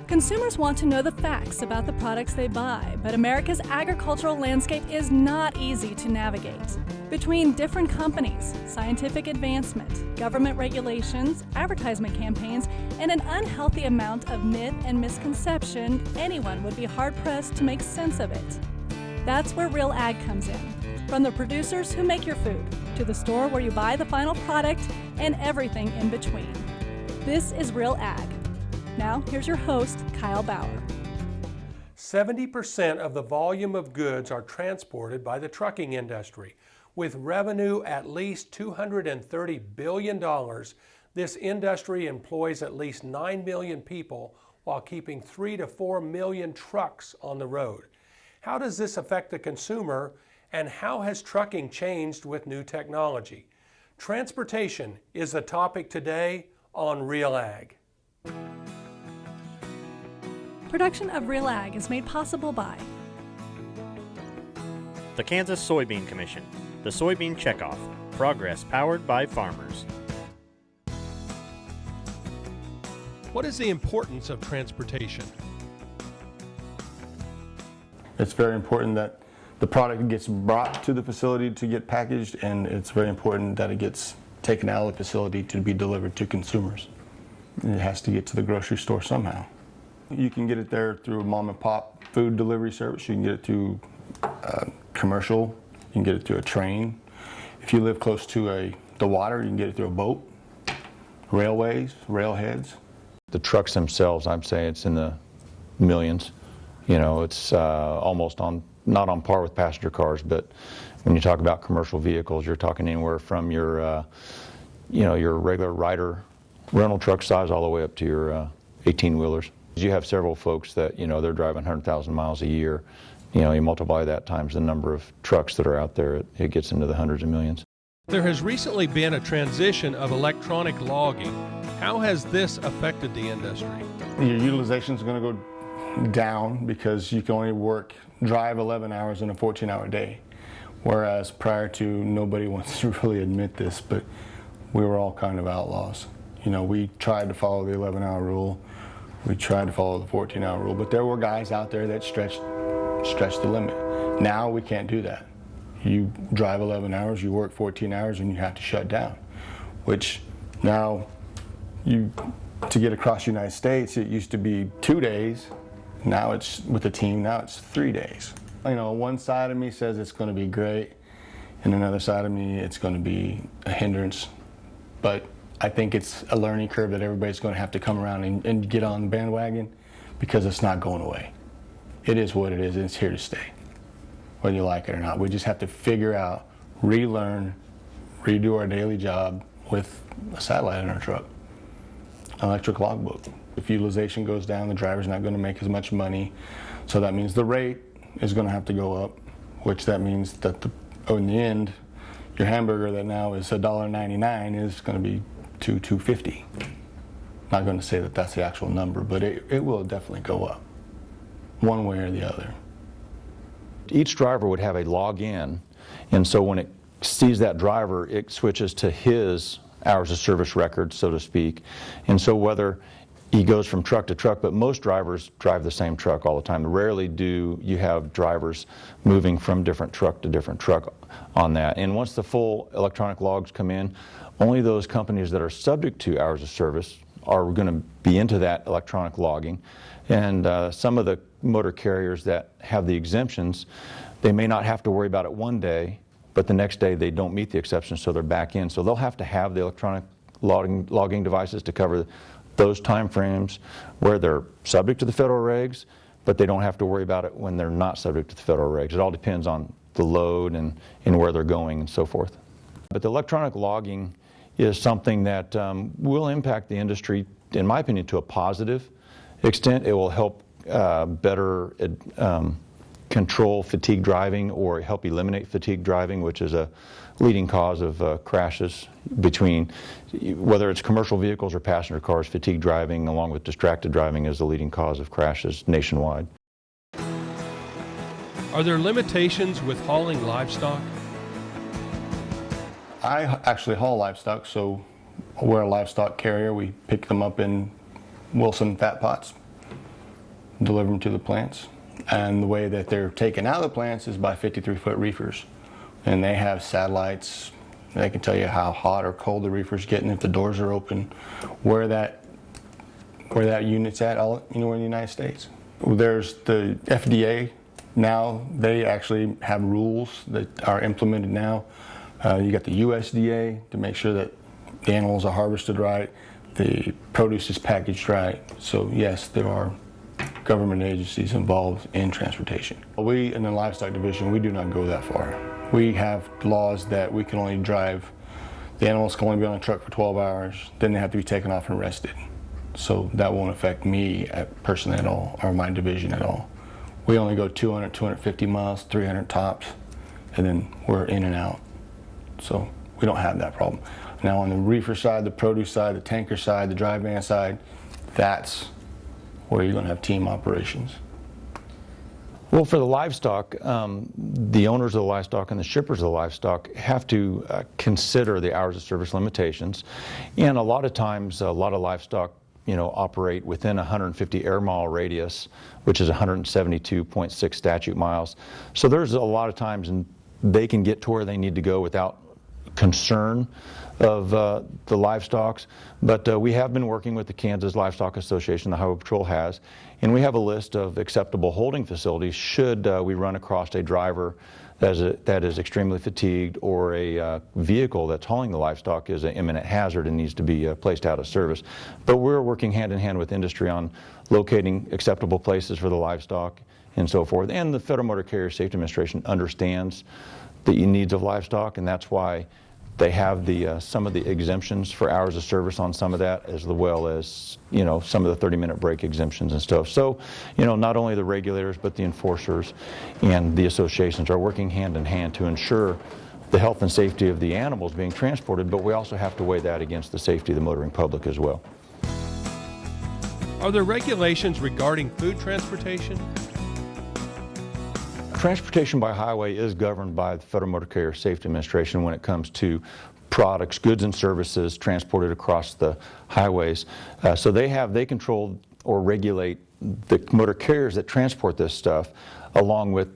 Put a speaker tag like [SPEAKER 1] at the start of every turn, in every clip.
[SPEAKER 1] Consumers want to know the facts about the products they buy, but America's agricultural landscape is not easy to navigate. Between different companies, scientific advancement, government regulations, advertisement campaigns, and an unhealthy amount of myth and misconception, anyone would be hard-pressed to make sense of it. That's where Real Ag comes in. From the producers who make your food, to the store where you buy the final product, and everything in between. This is Real Ag. Now, here's your host, Kyle Bauer.
[SPEAKER 2] 70% of the volume of goods are transported by the trucking industry. With revenue at least $230 billion, this industry employs at least 9 million people while keeping 3 to 4 million trucks on the road. How does this affect the consumer, and how has trucking changed with new technology? Transportation is the topic today on Real Ag.
[SPEAKER 1] Production of Real Ag is made possible by
[SPEAKER 3] the Kansas Soybean Commission, the Soybean Checkoff, progress powered by farmers.
[SPEAKER 2] What is the importance of transportation?
[SPEAKER 4] It's very important that the product gets brought to the facility to get packaged, and it's very important that it gets taken out of the facility to be delivered to consumers. It has to get to the grocery store somehow. You can get it there through a mom and pop food delivery service. You can get it through commercial. You can get it through a train. If you live close to the water, you can get it through a boat, railways, railheads.
[SPEAKER 5] The trucks themselves, I'm saying it's in the millions. You know, it's almost not on par with passenger cars, but when you talk about commercial vehicles, you're talking anywhere from your regular Ryder rental truck size all the way up to your 18-wheelers. You have several folks that, they're driving 100,000 miles a year. You multiply that times the number of trucks that are out there, it gets into the hundreds of millions.
[SPEAKER 2] There has recently been a transition of electronic logging. How has this affected the industry?
[SPEAKER 4] Your utilization is going to go down because you can only drive 11 hours in a 14-hour day. Whereas prior to, nobody wants to really admit this, but we were all kind of outlaws. We tried to follow the 11-hour rule. We tried to follow the 14-hour rule, but there were guys out there that stretched the limit. Now we can't do that. You drive 11 hours, you work 14 hours, and you have to shut down, which now to get across the United States, it used to be 2 days. Now it's, with the team, now it's 3 days. One side of me says it's going to be great, and another side of me, it's going to be a hindrance. But I think it's a learning curve that everybody's going to have to come around and get on the bandwagon, because it's not going away. It is what it is, and it's here to stay, whether you like it or not. We just have to figure out, relearn, redo our daily job with a satellite in our truck, an electric logbook. If utilization goes down, the driver's not going to make as much money, so that means the rate is going to have to go up, which that means that in the end, your hamburger that now is $1.99 is going to be $2.50. Not going to say that that's the actual number, but it will definitely go up, one way or the other.
[SPEAKER 5] Each driver would have a login, and so when it sees that driver, it switches to his hours of service record, so to speak. And so whether he goes from truck to truck, but most drivers drive the same truck all the time. Rarely do you have drivers moving from different truck to different truck on that. And once the full electronic logs come in, only those companies that are subject to hours of service are going to be into that electronic logging. And some of the motor carriers that have the exemptions, they may not have to worry about it one day, but the next day they don't meet the exception, so they're back in. So they'll have to have the electronic logging devices to cover those time frames where they're subject to the federal regs, but they don't have to worry about it when they're not subject to the federal regs. It all depends on the load and where they're going and so forth. But the electronic logging is something that will impact the industry, in my opinion, to a positive extent. It will help better control fatigue driving, or help eliminate fatigue driving, which is a leading cause of crashes between, whether it's commercial vehicles or passenger cars. Fatigue driving, along with distracted driving, is the leading cause of crashes nationwide.
[SPEAKER 2] Are there limitations with hauling livestock?
[SPEAKER 4] I actually haul livestock, so we're a livestock carrier. We pick them up in Wilson fat pots. deliver them to the plants. And the way that they're taken out of the plants is by 53-foot reefers. And they have satellites. They can tell you how hot or cold the reefer's getting, if the doors are open, where that unit's at, all anywhere in the United States. There's the FDA now. They actually have rules that are implemented now. You got the USDA to make sure that the animals are harvested right, the produce is packaged right. So yes, there are government agencies involved in transportation. We in the livestock division, we do not go that far. We have laws that we can only drive, the animals can only be on a truck for 12 hours, then they have to be taken off and rested. So that won't affect me personally at all, or my division at all. We only go 200, 250 miles, 300 tops, and then we're in and out. So we don't have that problem. Now on the reefer side, the produce side, the tanker side, the dry van side, that's where you're going to have team operations.
[SPEAKER 5] Well, for the livestock, the owners of the livestock and the shippers of the livestock have to consider the hours of service limitations. And a lot of times, a lot of livestock, operate within 150 air mile radius, which is 172.6 statute miles. So there's a lot of times they can get to where they need to go without concern of the livestock. But we have been working with the Kansas Livestock Association, the Highway Patrol has, and we have a list of acceptable holding facilities should we run across a driver that is extremely fatigued, or a vehicle that's hauling the livestock is an imminent hazard and needs to be placed out of service. But we're working hand in hand with industry on locating acceptable places for the livestock and so forth. And the Federal Motor Carrier Safety Administration understands the needs of livestock, and that's why they have some of the exemptions for hours of service on some of that, as well as some of the 30-minute break exemptions and stuff. So not only the regulators but the enforcers and the associations are working hand in hand to ensure the health and safety of the animals being transported, but we also have to weigh that against the safety of the motoring public as well.
[SPEAKER 2] Are there regulations regarding food transportation?
[SPEAKER 5] Transportation by highway is governed by the Federal Motor Carrier Safety Administration when it comes to products, goods, and services transported across the highways. So they control or regulate the motor carriers that transport this stuff, along with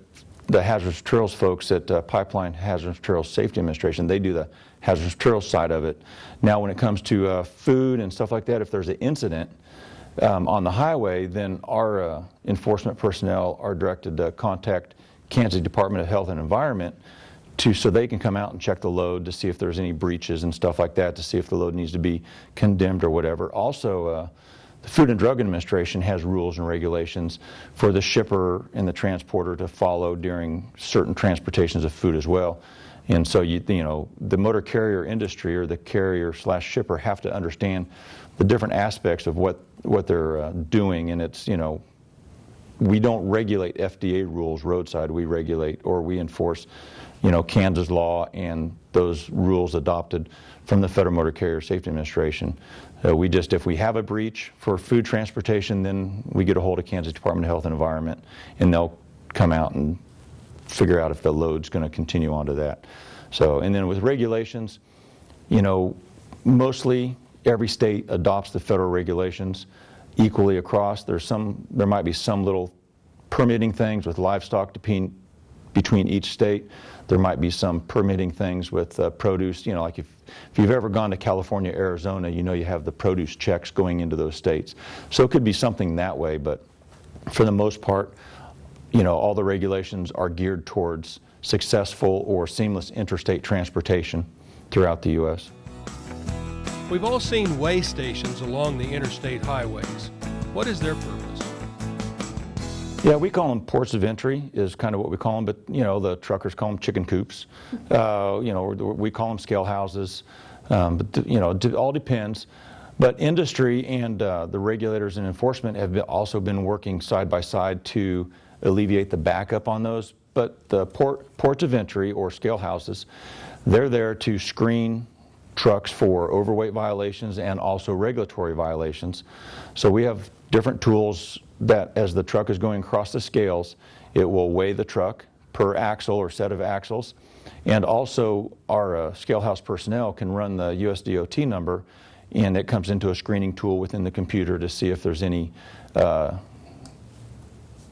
[SPEAKER 5] the hazardous materials folks at Pipeline Hazardous Materials Safety Administration. They do the hazardous materials side of it. Now, when it comes to food and stuff like that, if there's an incident on the highway, then our enforcement personnel are directed to contact Kansas Department of Health and Environment so they can come out and check the load to see if there's any breaches and stuff like that, to see if the load needs to be condemned or whatever. Also, the Food and Drug Administration has rules and regulations for the shipper and the transporter to follow during certain transportations of food as well. And so the motor carrier industry, or the carrier/shipper, have to understand the different aspects of what they're doing. And it's we don't regulate FDA rules roadside. We regulate, or we enforce, Kansas law and those rules adopted from the Federal Motor Carrier Safety Administration. If we have a breach for food transportation, then we get a hold of Kansas Department of Health and Environment, and they'll come out and figure out if the load's going to continue onto that. So, and then with regulations, mostly every state adopts the federal regulations equally across. There might be some little permitting things with livestock between each state. There might be some permitting things with produce. Like if you've ever gone to California, Arizona, you have the produce checks going into those states. So it could be something that way, but for the most part, all the regulations are geared towards successful or seamless interstate transportation throughout the U.S.
[SPEAKER 2] We've all seen weigh stations along the interstate highways. What is their purpose?
[SPEAKER 5] Yeah, we call them ports of entry is kind of what we call them, but the truckers call them chicken coops. We call them scale houses, but it all depends. But industry and the regulators and enforcement have also been working side by side to alleviate the backup on those. But the ports of entry, or scale houses, they're there to screen trucks for overweight violations and also regulatory violations. So we have different tools that, as the truck is going across the scales, it will weigh the truck per axle or set of axles. And also our scale house personnel can run the USDOT number, and it comes into a screening tool within the computer to see if there's any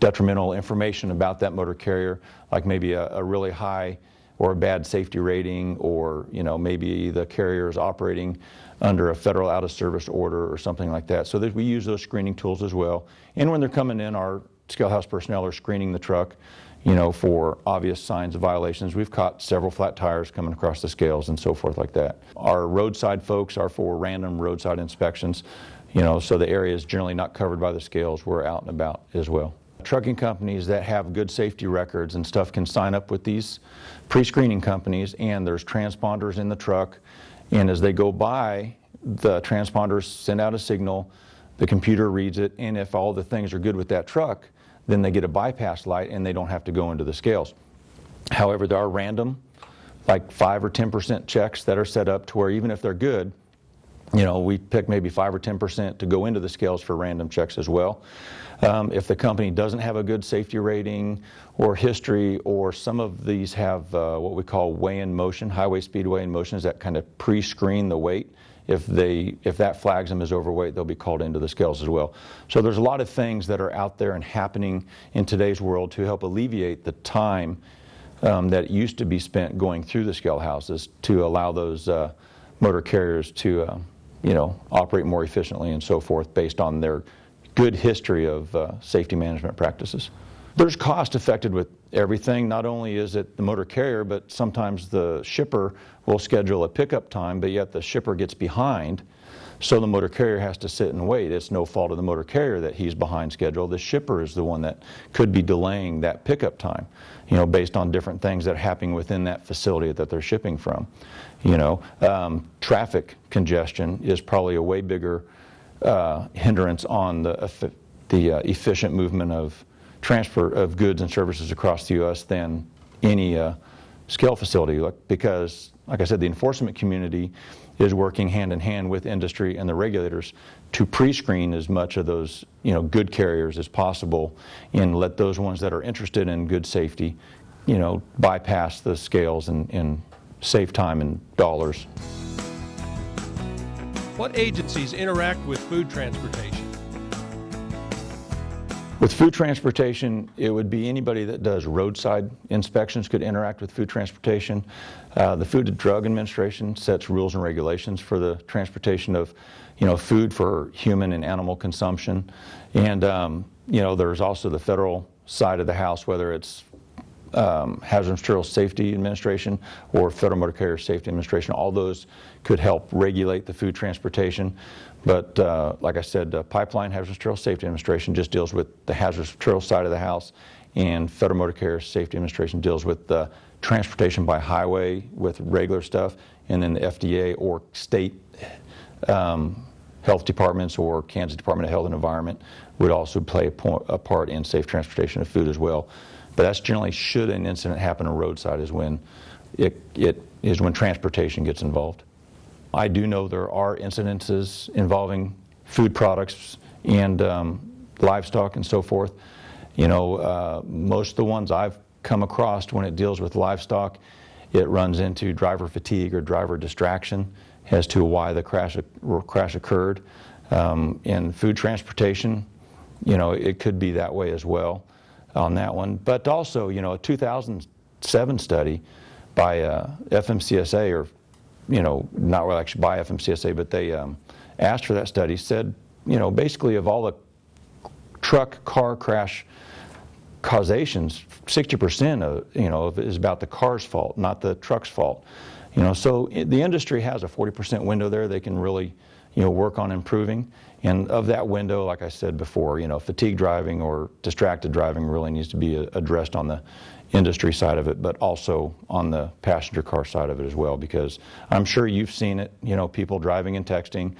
[SPEAKER 5] detrimental information about that motor carrier, like maybe a really high or a bad safety rating, or maybe the carrier is operating under a federal out of service order or something like that. So we use those screening tools as well. And when they're coming in, our scale house personnel are screening the truck, for obvious signs of violations. We've caught several flat tires coming across the scales and so forth like that. Our roadside folks are for random roadside inspections, so the area is generally not covered by the scales. We're out and about as well. Trucking companies that have good safety records and stuff can sign up with these pre-screening companies, and there's transponders in the truck, and as they go by, the transponders send out a signal, the computer reads it, and if all the things are good with that truck, then they get a bypass light and they don't have to go into the scales. However, there are random, like 5 or 10% checks that are set up to where even if they're good, we pick maybe 5 or 10% to go into the scales for random checks as well. If the company doesn't have a good safety rating or history, or some of these have what we call weigh-in motion, highway speed weigh-in motions that kind of pre-screen the weight. If that flags them as overweight, they'll be called into the scales as well. So there's a lot of things that are out there and happening in today's world to help alleviate the time that used to be spent going through the scale houses to allow those motor carriers to operate more efficiently and so forth based on their good history of safety management practices. There's cost affected with everything. Not only is it the motor carrier, but sometimes the shipper will schedule a pickup time, but yet the shipper gets behind, so the motor carrier has to sit and wait. It's no fault of the motor carrier that he's behind schedule. The shipper is the one that could be delaying that pickup time, based on different things that are happening within that facility that they're shipping from. Traffic congestion is probably a way bigger hindrance on the efficient movement of transfer of goods and services across the U.S. than any scale facility, because, like I said, the enforcement community is working hand in hand with industry and the regulators to pre-screen as much of those good carriers as possible, and let those ones that are interested in good safety bypass the scales and save time and dollars.
[SPEAKER 2] What agencies interact with food transportation?
[SPEAKER 5] With food transportation, it would be anybody that does roadside inspections could interact with food transportation. The Food and Drug Administration sets rules and regulations for the transportation of, food for human and animal consumption. And, there's also the federal side of the house, whether it's Hazardous Materials Safety Administration or Federal Motor Carrier Safety Administration. All those could help regulate the food transportation. But like I said, Pipeline Hazardous Materials Safety Administration just deals with the hazardous materials side of the house, and Federal Motor Carrier Safety Administration deals with the transportation by highway with regular stuff, and then the FDA or state health departments or Kansas Department of Health and Environment would also play a part in safe transportation of food as well. But that's generally, should an incident happen on roadside, is when it is when transportation gets involved. I do know there are incidences involving food products and livestock and so forth. Most of the ones I've come across when it deals with livestock, it runs into driver fatigue or driver distraction as to why the crash occurred. In food transportation, it could be that way as well on that one. But also, a 2007 study by FMCSA, or not really actually by FMCSA, but they asked for that study, said, basically of all the truck car crash causations, 60% of is about the car's fault, not the truck's fault. So the industry has a 40% window there they can really work on improving. And of that window, like I said before, fatigue driving or distracted driving really needs to be addressed on the industry side of it, but also on the passenger car side of it as well, because I'm sure you've seen it, people driving and texting,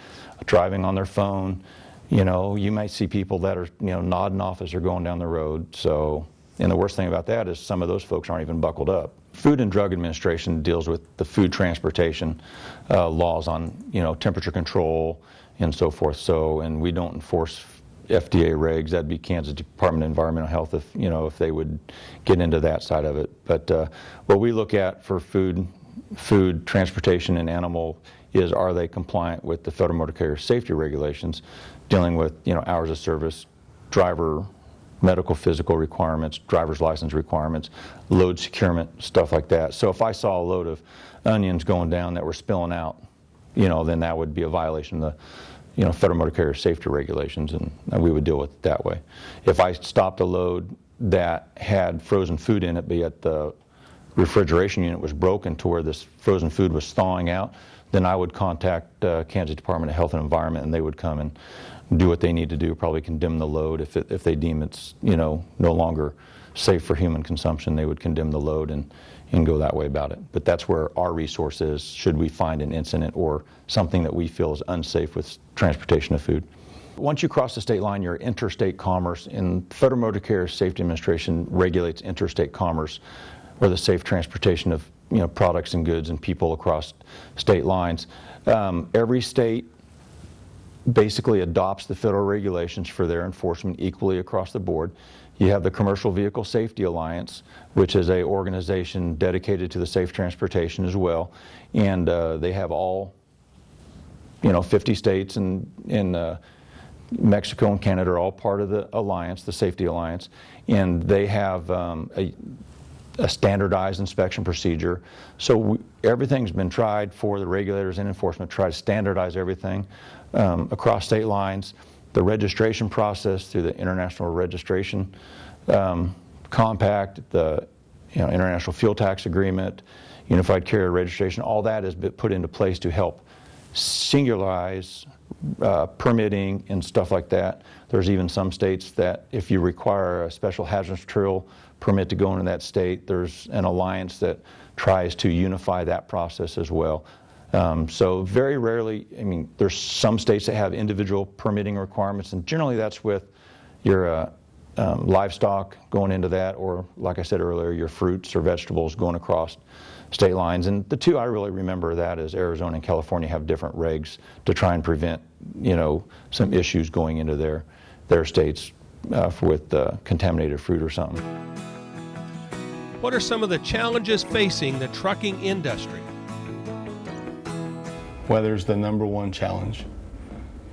[SPEAKER 5] driving on their phone. You might see people that are, nodding off as they're going down the road. So, and the worst thing about that is some of those folks aren't even buckled up. Food and Drug Administration deals with the food transportation laws on, temperature control and so forth. So, and we don't enforce FDA regs. That'd be Kansas Department of Environmental Health if they would get into that side of it. But what we look at for food transportation and animal is, are they compliant with the Federal Motor Carrier Safety Regulations, dealing with hours of service, driver medical physical requirements, driver's license requirements, load securement, stuff like that. So if I saw a load of onions going down that were spilling out, then that would be a violation of the Federal Motor Carrier Safety Regulations, and we would deal with it that way. If I stopped a load that had frozen food in it, but yet the refrigeration unit was broken to where this frozen food was thawing out, then I would contact Kansas Department of Health and Environment, and they would come and do what they need to do, probably condemn the load. If they deem it's no longer safe for human consumption, they would condemn the load and go that way about it. But that's where our resource is, should we find an incident or something that we feel is unsafe with transportation of food. Once you cross the state line, you're interstate commerce, and Federal Motor Carrier Safety Administration regulates interstate commerce, or the safe transportation of products and goods and people across state lines. Every state basically adopts the federal regulations for their enforcement equally across the board. You have the Commercial Vehicle Safety Alliance, which is an organization dedicated to the safe transportation as well, and they have all 50 states and Mexico and Canada are all part of the alliance, the Safety Alliance, and they have a standardized inspection procedure. So everything's been tried for the regulators and enforcement to try to standardize everything across state lines. The registration process through the International Registration Compact, the International Fuel Tax Agreement, Unified Carrier Registration, all that has been put into place to help singularize permitting and stuff like that. There's even some states that if you require a special hazardous material permit to go into that state, there's an alliance that tries to unify that process as well. So very rarely, there's some states that have individual permitting requirements, and generally that's with your livestock going into that, or like I said earlier, your fruits or vegetables going across state lines. And the two I really remember that is Arizona and California have different regs to try and prevent some issues going into their states with contaminated fruit or something.
[SPEAKER 2] What are some of the challenges facing the trucking industry?
[SPEAKER 4] Weather's the number one challenge.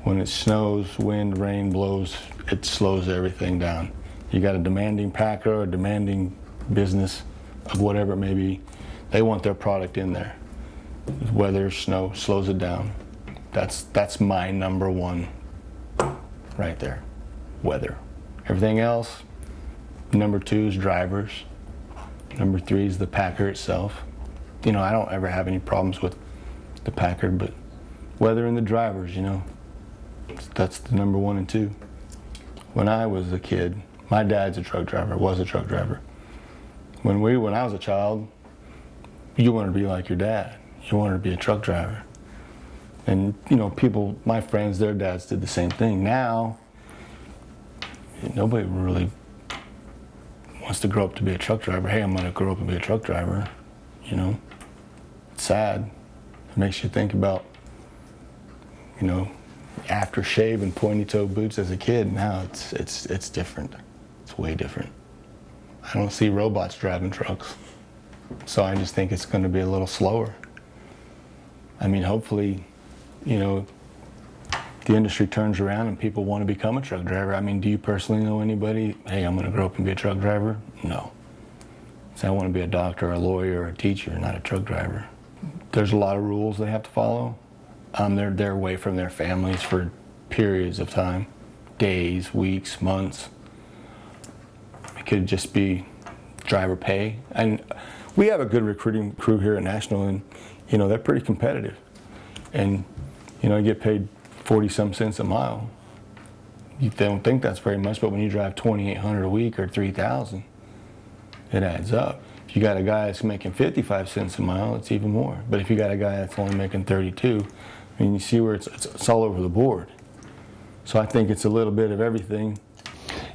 [SPEAKER 4] When it snows, wind, rain blows, it slows everything down. You got a demanding packer or a demanding business of whatever it may be, they want their product in there. Weather, snow slows it down. That's my number one right there, weather. Everything else, number two is drivers. Number three is the packer itself. I don't ever have any problems with the packer, but weather and the drivers, that's the number one and two. When I was a kid, my dad's a truck driver, was a truck driver. When I was a child, you wanted to be like your dad. You wanted to be a truck driver. And people, my friends, their dads did the same thing. Now, nobody really wants to grow up to be a truck driver. Hey, I'm gonna grow up and be a truck driver. It's sad. It makes you think about, aftershave and pointy-toe boots as a kid. Now it's different. It's way different. I don't see robots driving trucks. So I just think it's going to be a little slower. Hopefully, the industry turns around and people want to become a truck driver. Do you personally know anybody, hey, I'm going to grow up and be a truck driver? No. So I want to be a doctor, a lawyer, or a teacher, not a truck driver. There's a lot of rules they have to follow. They're away from their families for periods of time, days, weeks, months. It could just be driver pay. And we have a good recruiting crew here at National, and they're pretty competitive. And you get paid 40-some cents a mile. You don't think that's very much, but when you drive 2,800 a week or 3,000, it adds up. If you got a guy that's making 55 cents a mile, it's even more. But if you got a guy that's only making 32, you see where it's all over the board. So I think it's a little bit of everything.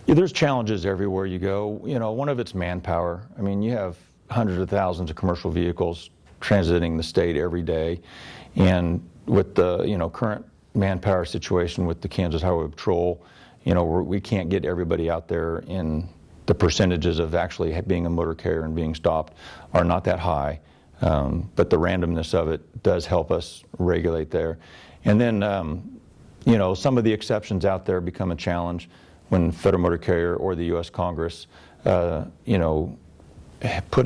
[SPEAKER 5] Yeah, there's challenges everywhere you go. One of it's manpower. You have hundreds of thousands of commercial vehicles transiting the state every day, and with the current manpower situation with the Kansas Highway Patrol, we can't get everybody out there, in the percentages of actually being a motor carrier and being stopped are not that high, but the randomness of it does help us regulate there. And then some of the exceptions out there become a challenge when Federal Motor Carrier or the U.S. Congress, put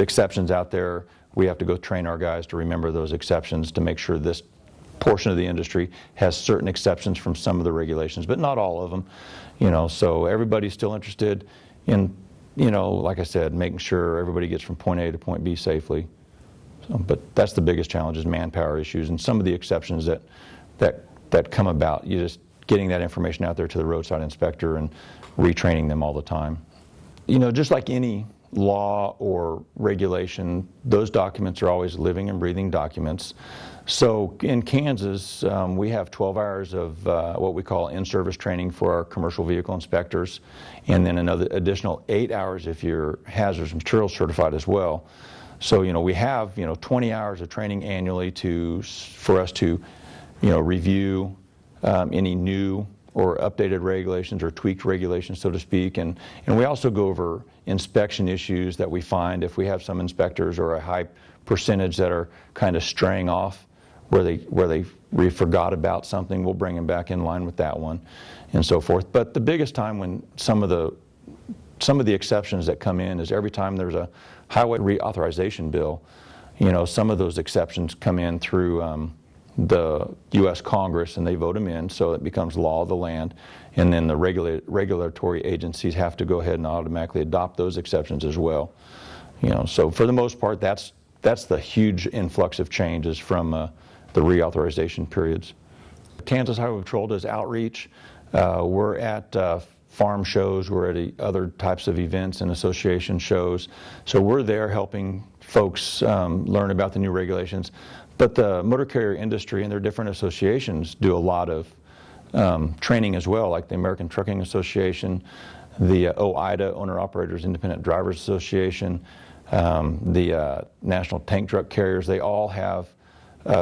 [SPEAKER 5] exceptions out there, we have to go train our guys to remember those exceptions to make sure this portion of the industry has certain exceptions from some of the regulations, but not all of them. So everybody's still interested in, like I said, making sure everybody gets from point A to point B safely. But that's the biggest challenge, is manpower issues and some of the exceptions that come about. You just getting that information out there to the roadside inspector and retraining them all the time. Just like any law or regulation, those documents are always living and breathing documents. So in Kansas, we have 12 hours of what we call in-service training for our commercial vehicle inspectors, and then another additional 8 hours if you're hazardous materials certified as well. So we have 20 hours of training annually for us to review any new or updated regulations or tweaked regulations, so to speak, and we also go over inspection issues that we find if we have some inspectors or a high percentage that are kind of straying off, where we forgot about something. We'll bring them back in line with that one, and so forth. But the biggest time when some of the exceptions that come in is every time there's a highway reauthorization bill. Some of those exceptions come in through the U.S. Congress, and they vote them in, so it becomes law of the land, and then the regulatory agencies have to go ahead and automatically adopt those exceptions as well. So for the most part, that's the huge influx of changes from the reauthorization periods. Kansas Highway Patrol does outreach. We're at farm shows, we're at other types of events and association shows. So we're there helping folks learn about the new regulations. But the motor carrier industry and their different associations do a lot of training as well, like the American Trucking Association, the OIDA, Owner Operators Independent Drivers Association, the National Tank Truck Carriers. They all have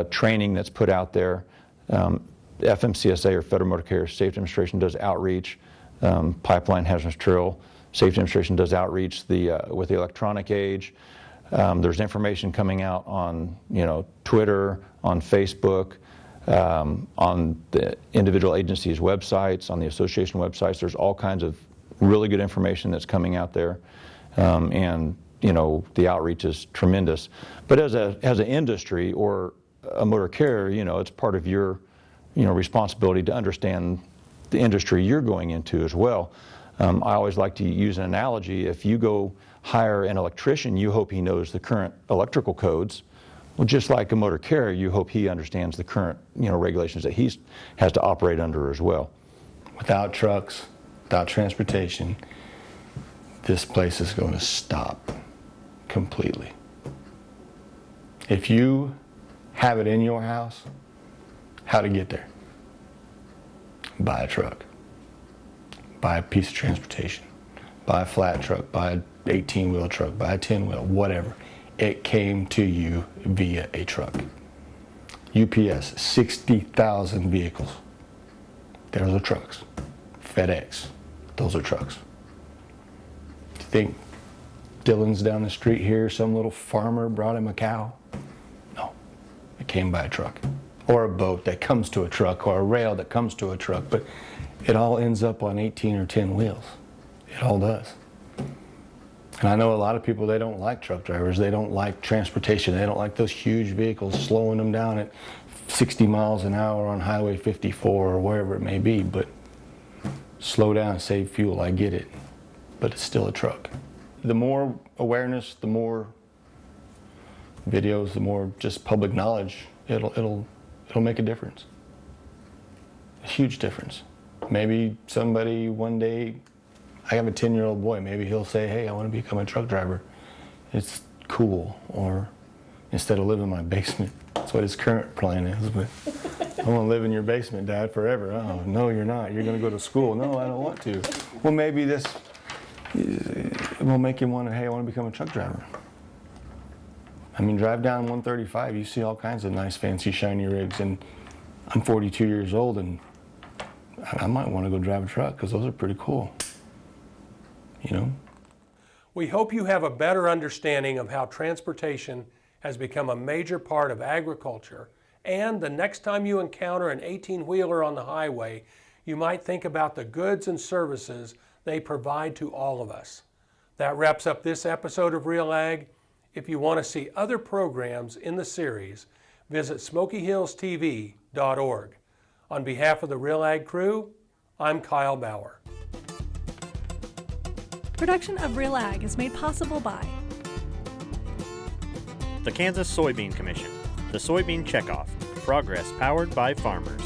[SPEAKER 5] training that's put out there. FMCSA, or Federal Motor Carrier Safety Administration, does outreach. Pipeline Hazardous Material Safety Administration does outreach with the electronic age. There's information coming out on Twitter, on Facebook, on the individual agencies' websites, on the association websites. There's all kinds of really good information that's coming out there, and the outreach is tremendous. But as an industry or a motor carrier, it's part of your responsibility to understand the industry you're going into as well. I always like to use an analogy. If you go hire an electrician, you hope he knows the current electrical codes. Well, just like a motor carrier, you hope he understands the current regulations that he has to operate under as well.
[SPEAKER 4] Without trucks, without transportation, this place is going to stop completely. If you have it in your house, how to get there? Buy a truck. Buy a piece of transportation. Buy a flat truck. Buy an 18-wheel truck. Buy a 10-wheel, whatever. It came to you via a truck. UPS, 60,000 vehicles. Those are trucks. FedEx, those are trucks. Do you think Dylan's down the street here, some little farmer brought him a cow? No, it came by a truck. Or a boat that comes to a truck, or a rail that comes to a truck, but it all ends up on 18 or 10 wheels. It all does. And I know a lot of people, they don't like truck drivers, they don't like transportation, they don't like those huge vehicles slowing them down at 60 miles an hour on Highway 54 or wherever it may be, but slow down, save fuel, I get it, but it's still a truck. The more awareness, the more videos, the more just public knowledge, it'll make a difference. A huge difference. Maybe somebody one day, I have a 10-year-old boy, maybe he'll say, hey, I want to become a truck driver. It's cool. Or instead of living in my basement, that's what his current plan is, but I want to live in your basement, Dad, forever. Oh, no, you're not. You're going to go to school. No, I don't want to. Well, maybe this will make him want to, hey, I want to become a truck driver. I mean, drive down 135, you see all kinds of nice, fancy, shiny rigs, and I'm 42 years old, and I might want to go drive a truck because those are pretty cool,
[SPEAKER 2] We hope you have a better understanding of how transportation has become a major part of agriculture, and the next time you encounter an 18-wheeler on the highway, you might think about the goods and services they provide to all of us. That wraps up this episode of Real Ag. If you want to see other programs in the series, visit SmokyHillsTV.org. On behalf of the Real Ag crew, I'm Kyle Bauer.
[SPEAKER 1] Production of Real Ag is made possible by
[SPEAKER 3] The Kansas Soybean Commission, the Soybean Checkoff, progress powered by farmers.